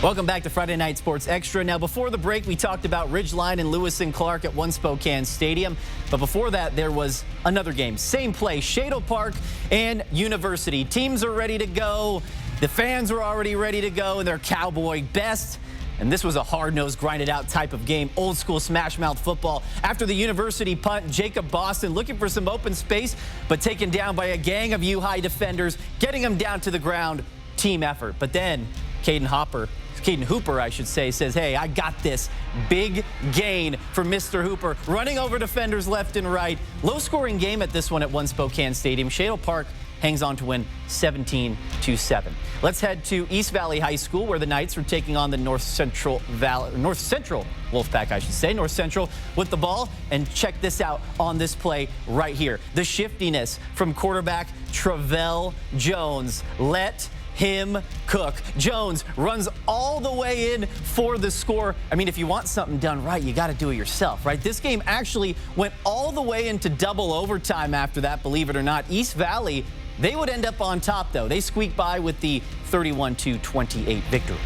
Welcome back to Friday Night Sports Extra. Now, before the break, we talked about Ridgeline and Lewis and Clark at One Spokane Stadium. But before that, there was another game. Same play, Shadle Park and University. Teams are ready to go. The fans are already ready to go in their cowboy best. And this was a hard-nosed, grinded-out type of game, old-school smash-mouth football. After the University punt, Jacob Boston looking for some open space, but taken down by a gang of U-High defenders, getting them down to the ground. Team effort. But then Caden Hooper, I should say, says, hey, I got this. Big gain for Mr. Hooper, running over defenders left and right. Low-scoring game at this one at One Spokane Stadium. Shadle Park hangs on to win 17-7. Let's head to East Valley High School, where the Knights are taking on the North Central Wolfpack, I should say. North Central with the ball, and check this out on this play right here. The shiftiness from quarterback Travell Jones. Let him cook. Jones runs all the way in for the score. I mean, if you want something done right, you got to do it yourself, right? This game actually went all the way into double overtime after that, believe it or not. East Valley, they would end up on top, though. They squeaked by with the 31-28 victory.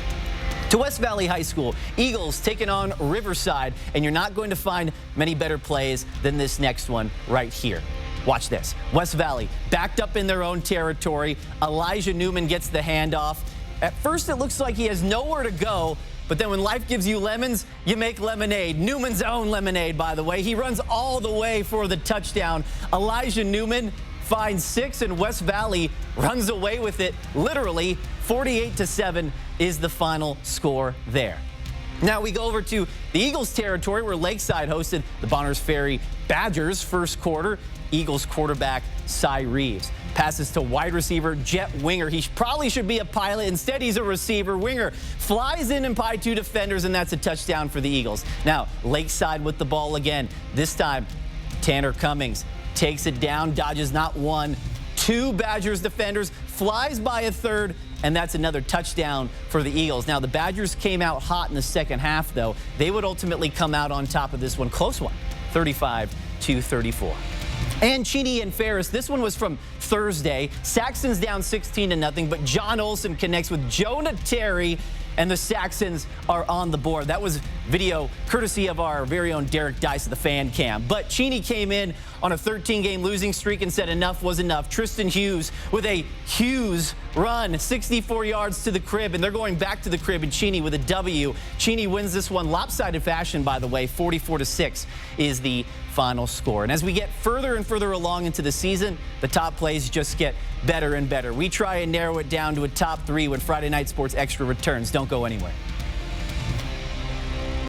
To West Valley High School, Eagles taking on Riverside, and you're not going to find many better plays than this next one right here. Watch this. West Valley backed up in their own territory. Elijah Newman gets the handoff. At first, it looks like he has nowhere to go, but then when life gives you lemons, you make lemonade. Newman's own lemonade, by the way. He runs all the way for the touchdown. Elijah Newman finds 6, and West Valley runs away with it. Literally, 48-7 is the final score there. Now we go over to the Eagles territory, where Lakeside hosted the Bonners Ferry Badgers. First quarter, Eagles quarterback Cy Reeves passes to wide receiver Jet Winger. He probably should be a pilot. Instead, he's a receiver. Winger flies in and by 2 defenders, and that's a touchdown for the Eagles. Now, Lakeside with the ball again. This time, Tanner Cummings takes it down, dodges not 1, 2 Badgers defenders, flies by a 3rd, and that's another touchdown for the Eagles. Now, the Badgers came out hot in the second half, though. They would ultimately come out on top of this one. Close one, 35-34. And Cheney and Ferris, this one was from Thursday. Saxon's down 16-0, but John Olson connects with Jonah Terry, and the Saxons are on the board. That was video courtesy of our very own Derek Dice of the Fan Cam. But Cheney came in on a 13-game losing streak and said enough was enough. Tristan Hughes with a Hughes run, 64 yards to the crib, and they're going back to the crib, and Cheney with a W. Cheney wins this one lopsided fashion, by the way. 44-6 is the final score. And as we get further and further along into the season, the top plays just get better and better. We try and narrow it down to a top 3 when Friday Night Sports Extra returns. Don't go anywhere.